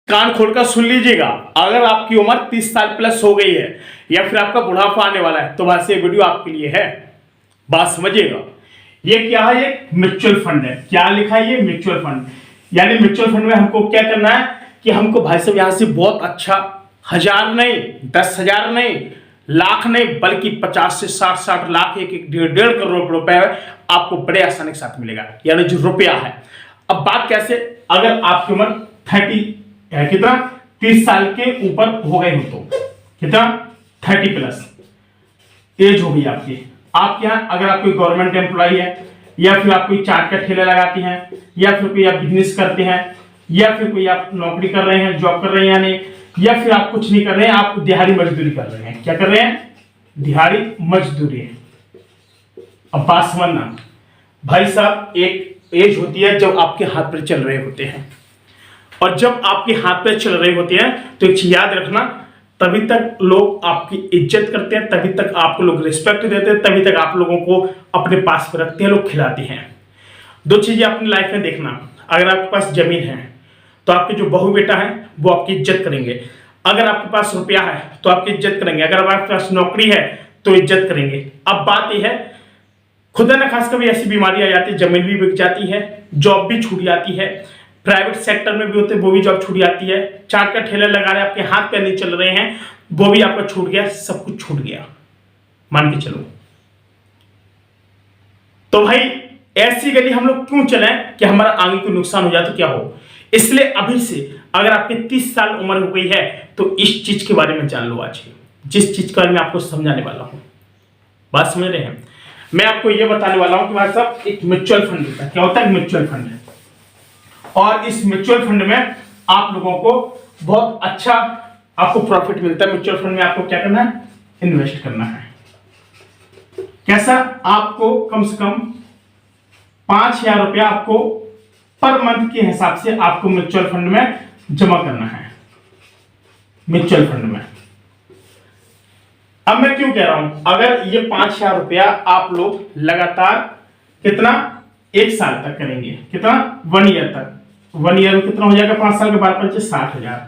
कान खोलकर सुन लीजिएगा। अगर आपकी उम्र 30 साल प्लस हो गई है या फिर आपका बुढ़ापा आने वाला है तो वैसे ये वीडियो आपके लिए है। बात समझिएगा। ये क्या है? ये म्यूचुअल फंड है। क्या लिखा है? ये म्यूचुअल फंड। यानी म्यूचुअल फंड में हमको क्या करना है कि हमको भाई साहब यहां से बहुत अच्छा 1000 नहीं, 10,000 नहीं, लाख नहीं, बल्कि 50 से 60 लाख, एक डेढ़ करोड़ रुपए आपको बड़े आसानी के साथ मिलेगा। यानी जो रुपया है। अब बात कैसे? अगर आपकी उम्र 30 कितना 30 साल के ऊपर हो गए हो तो कितना 30 प्लस एज होगी आपकी। आपके यहाँ अगर आप कोई गवर्नमेंट एम्प्लॉय है या फिर आप कोई चाट का ठेला लगाते हैं या फिर कोई आप बिजनेस करते हैं या फिर कोई आप नौकरी कर रहे हैं, जॉब कर रहे हैं यानी, या फिर आप कुछ नहीं कर रहे हैं, आप दिहाड़ी मजदूरी कर रहे हैं। क्या कर रहे हैं? दिहाड़ी मजदूरी। अब बात समझना भाई साहब, एक एज होती है जब आपके हाथ पर चल रहे होते हैं, और जब आपके हाथ पे चल रही होती है तो एक चीज याद रखना, तभी तक लोग आपकी इज्जत करते हैं, तभी तक आपको लोग रिस्पेक्ट देते हैं, तभी तक आप लोगों को अपने पास में रखते हैं, लोग खिलाते हैं। दो चीजें अपनी लाइफ में देखना। अगर आपके पास जमीन है तो आपके जो बहू बेटा है वो आपकी इज्जत करेंगे। अगर आपके पास रुपया है तो आपकी इज्जत करेंगे। अगर आपके पास नौकरी है तो इज्जत करेंगे। अब बात यह है, खुदा न खास कभी ऐसी बीमारी आ जाती है, जमीन भी बिक जाती है, जॉब भी छूट जाती है, प्राइवेट सेक्टर में भी होते वो भी जॉब छूट जाती है, चाट का ठेला लगा रहे आपके हाथ पैर नहीं चल रहे हैं वो भी आपका छूट गया, सब कुछ छूट गया, मान के चलो। तो भाई ऐसी गली हम लोग क्यों चलें कि हमारा आगे कोई नुकसान हो जाए तो क्या हो। इसलिए अभी से अगर आपकी 30 साल उम्र हो गई है तो इस चीज के बारे में जान लो। आज जिस चीज के बारे में आपको समझाने वाला हूं, बात समझ रहे हैं। मैं आपको यह बताने वाला हूं कि भाई साहब एक म्यूचुअल फंड होता है। क्या होता है? म्यूचुअल फंड है। और इस म्यूचुअल फंड में आप लोगों को बहुत अच्छा आपको प्रॉफिट मिलता है। म्यूचुअल फंड में आपको क्या करना है? इन्वेस्ट करना है। कैसा? आपको कम से कम 5,000 रुपया आपको पर मंथ के हिसाब से आपको म्यूचुअल फंड में जमा करना है। म्यूचुअल फंड में अब मैं क्यों कह रहा हूं, अगर ये 5,000 रुपया आप लोग लगातार कितना 1 साल तक करेंगे, कितना 1 ईयर तक, 1 ईयर में कितना हो जाएगा? 5 साल के बाद 60,000,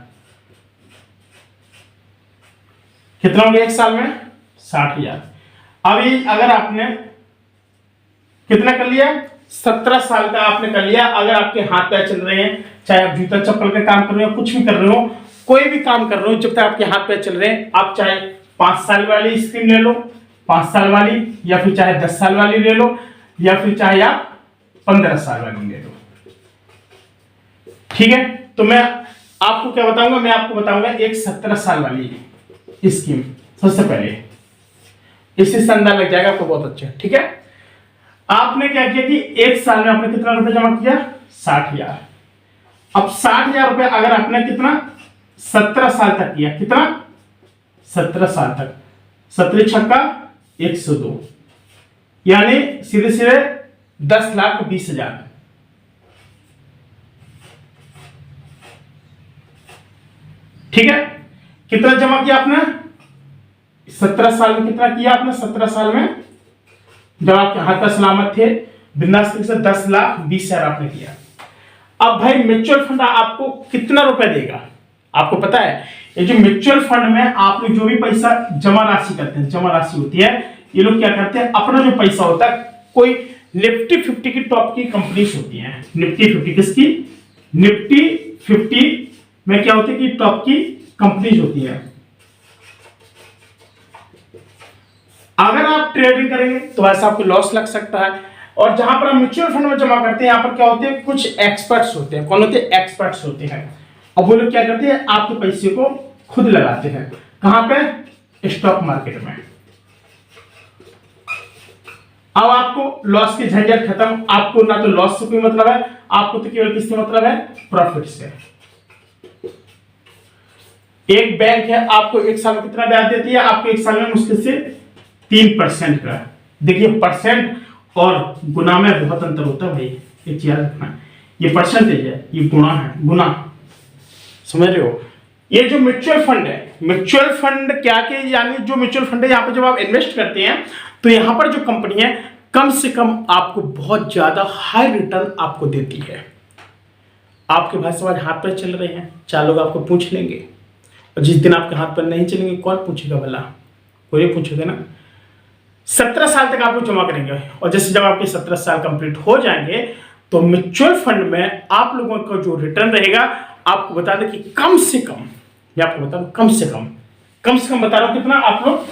कितना हो गया 1 साल में? 60,000। अभी अगर आपने कितना कर लिया? 17 साल का आपने कर लिया। अगर आपके हाथ पैर चल रहे हैं, चाहे आप जूता चप्पल का काम कर रहे हो, कुछ भी कर रहे हो, कोई भी काम कर रहे हो, जब तक आपके हाथ पैर चल रहे हैं, आप चाहे 5 साल वाली स्कीम ले लो, 5 साल वाली, या फिर चाहे 10 साल वाली ले लो, या फिर चाहे आप 15 साल वाली ले लो। ठीक है? तो मैं आपको क्या बताऊंगा? मैं आपको बताऊंगा एक 17 साल वाली स्कीम। सबसे पहले इससे संदा लग जाएगा आपको बहुत अच्छा। ठीक है? आपने क्या किया कि 1 साल में आपने कितना रुपए जमा किया? 60,000। अब 60,000 रुपए अगर आपने कितना 17 साल तक किया, कितना 17 साल तक, 17 छक्का 102, यानी सीधे सीधे 10,20,000। ठीक है? कितना जमा किया आपने? 17 साल में कितना किया आपने? 17 साल में जब आपके हाथ पर सलामत थे, बिंदास से 10,20,000 आपने किया। अब भाई म्यूचुअल फंड आपको कितना रुपए देगा आपको पता है? ये जो म्यूचुअल फंड में आप लोग जो भी पैसा जमा राशि करते हैं, जमा राशि होती है, ये लोग क्या करते हैं, अपना जो पैसा होता है, कोई निफ्टी 50 की टॉप की कंपनीज होती हैं। निफ्टी 50 किसकी? निफ्टी 50 में क्या होती है कि टॉप की कंपनीज होती है। अगर आप ट्रेडिंग करेंगे तो वैसा आपको लॉस लग सकता है। और जहां पर आप म्यूचुअल फंड में जमा करते हैं, यहां पर क्या होते हैं, कुछ एक्सपर्ट्स होते हैं। कौन होते हैं? एक्सपर्ट्स होते हैं। और वो लोग क्या करते हैं, आपके पैसे को खुद लगाते हैं। कहां पे? स्टॉक मार्केट में। अब आपको लॉस की झंझट खत्म। आपको ना तो लॉस से कोई मतलब है, आपको तो केवल किससे मतलब है? प्रॉफिट से। एक बैंक है, आपको 1 साल में कितना ब्याज देती है? आपको 1 साल में मुश्किल से 3% का। देखिए परसेंट और गुना में बहुत अंतर होता है भाई, एक याद रखना। ये परसेंटेज है, ये गुणा है, गुना। समझ रहे हो? ये जो म्यूचुअल फंड है, म्यूचुअल फंड क्या के, यानी जो म्यूचुअल फंड है, यहाँ पे जब आप इन्वेस्ट करते हैं तो यहाँ पर जो कंपनी है कम से कम आपको बहुत ज्यादा हाई रिटर्न आपको देती है। आपके भाई समाज हाथ पर चल रहे हैं, 4 लोग आपको पूछ लेंगे, और जिस दिन आपके हाथ पर नहीं चलेंगे कौन पूछेगा भला? कोई नहीं पूछेगा ना। 17 साल तक आपको जमा करेंगे, और जैसे जब आपके 17 साल कंप्लीट हो जाएंगे तो म्यूचुअल फंड में आप लोगों का जो रिटर्न रहेगा, आपको बता दें कि कम से कम, मैं आपको बता दूं कम से कम बता रहा हूं कितना, आप लोग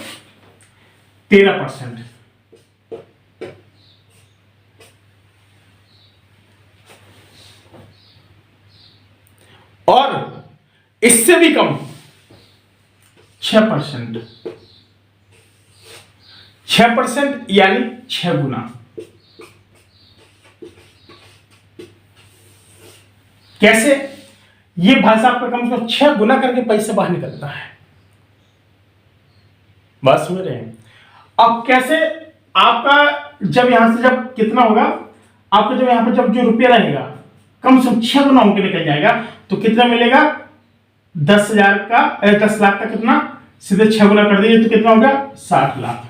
13%, और इससे भी कम 6%, 6% यानी 6 गुना। कैसे? ये भाई साहब का कम से कम 6 गुना करके पैसा बाहर निकलता है। बात समझ रहे हैं? अब कैसे? आपका जब यहां से जब कितना होगा, आपका जब यहां पर जब जो रुपया रहेगा कम से कम 6 गुना होकर निकल जाएगा, तो कितना मिलेगा? 10,000 का 10 लाख का कितना, सीधे 6 गुना कर दीजिए तो कितना होगा? 60 लाख।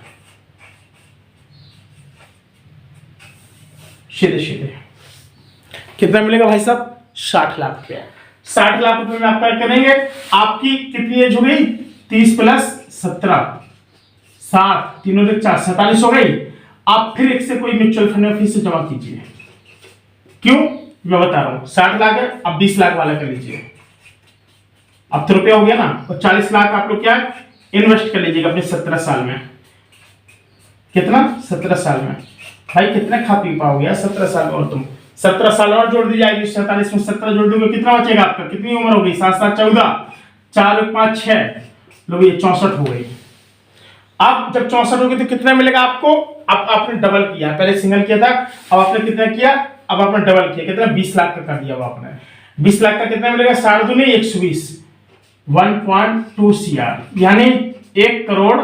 सीधे कितना मिलेगा भाई साहब? 60 लाख रुपया। 60 लाख रुपए में आप क्या करेंगे? आपकी कितनी एज हो गई? 30 प्लस 17, 60, तीनों 4, 47 हो गई। आप फिर एक से कोई म्यूचुअल फंड में फिर से जमा कीजिए। क्यों? मैं बता रहा हूं। 60 लाख है, अब 20 लाख वाला कर लीजिए। अब तो रुपया हो गया ना, और 40 लाख आप लोग क्या इन्वेस्ट कर लीजिएगा अपने 17 साल में। कितना? 17 साल में भाई कितना खा पी पाओगे 17 साल में? और तुम 17 साल और जोड़ दी जाएगी, 47 में 17 जोड़ दोगे, कितना बचेगा आपका? कितनी उम्र होगी? 7 7 14, 4 5 6 लोग, ये 64 हो गई। अब जब 64 होगी तो कितना मिलेगा आपको? अब आपने डबल किया, पहले सिंगल किया था, अब आपने कितना किया? अब आपने डबल किया, कितना? 20 लाख का कर दिया। अब आपने 20 लाख का कितना मिलेगा? 7×2 = 120, 1.2 CR, यानी 1 करोड़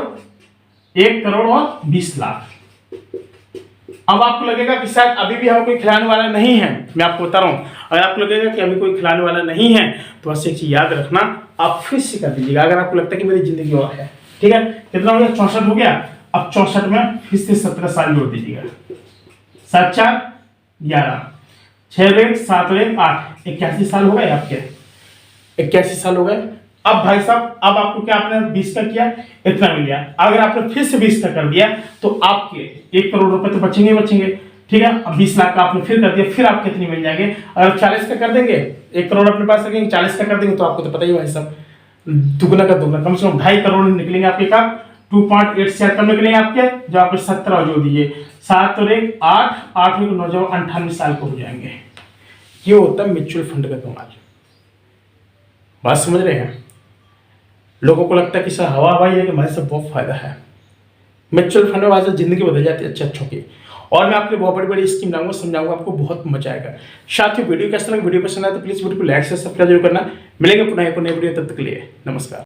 और 20 लाख। अब आपको लगेगा कि शायद अभी भी हमें कोई खिलाने वाला नहीं है, मैं आपको बता रहा हूं, अगर आपको लगेगा कि अभी कोई खिलाने वाला नहीं है तो बस एक चीज याद रखना, आप फिर से कर दीजिएगा अगर आपको लगता है कि मेरी जिंदगी और है। ठीक है, कितना हो गया? 64 हो गया। अब 64 में फिर से 17 साल जोड़ दीजिएगा। 7 4 11, 6 1 7 1 8, 81 साल हो गए आपके। 81 साल हो गए। अब भाई साहब, अब आपको क्या, आपने 20 का किया, इतना मिल गया। अगर आपने फिर से 20 का कर दिया तो आपके 1 करोड़ रुपए तो बचेंगे। ठीक है, अब 20 लाख का आपने फिर कर दिया, फिर आप कितनी मिल जाएंगे? अगर 40 का कर देंगे, 1 करोड़ अपने पास रखेंगे, 40 का कर देंगे तो आपको तो पता ही भाई साहब, दुगना का दुगना, कम से कम 2.5 करोड़ निकलेंगे आपके। का 2.8 शेयर कम निकलेंगे आपके, जो आपके 17 जो दिए, 7 और 1 8, 8 और 9 जो 98 साल को हो जाएंगे। ये होता है म्यूचुअल फंड का कमाल। बात समझ रहे हैं? लोगों को लगता है कि सर हवा हवाई है, कि हमारे सब बहुत फायदा है। म्यूचुअल फंड में जिंदगी बदल जाती है अच्छों की। और मैं आपके बहुत बड़ी बड़ी स्कीम लाऊंगा, समझाऊंगा, आपको बहुत मजा आएगा। साथ ही वीडियो कैसा लगा, वीडियो पसंद आए तो प्लीज वीडियो को लाइक से सब्सक्राइब जरूर करना। मिलेंगे पुनः एक नई वीडियो, तब तक के लिए नमस्कार।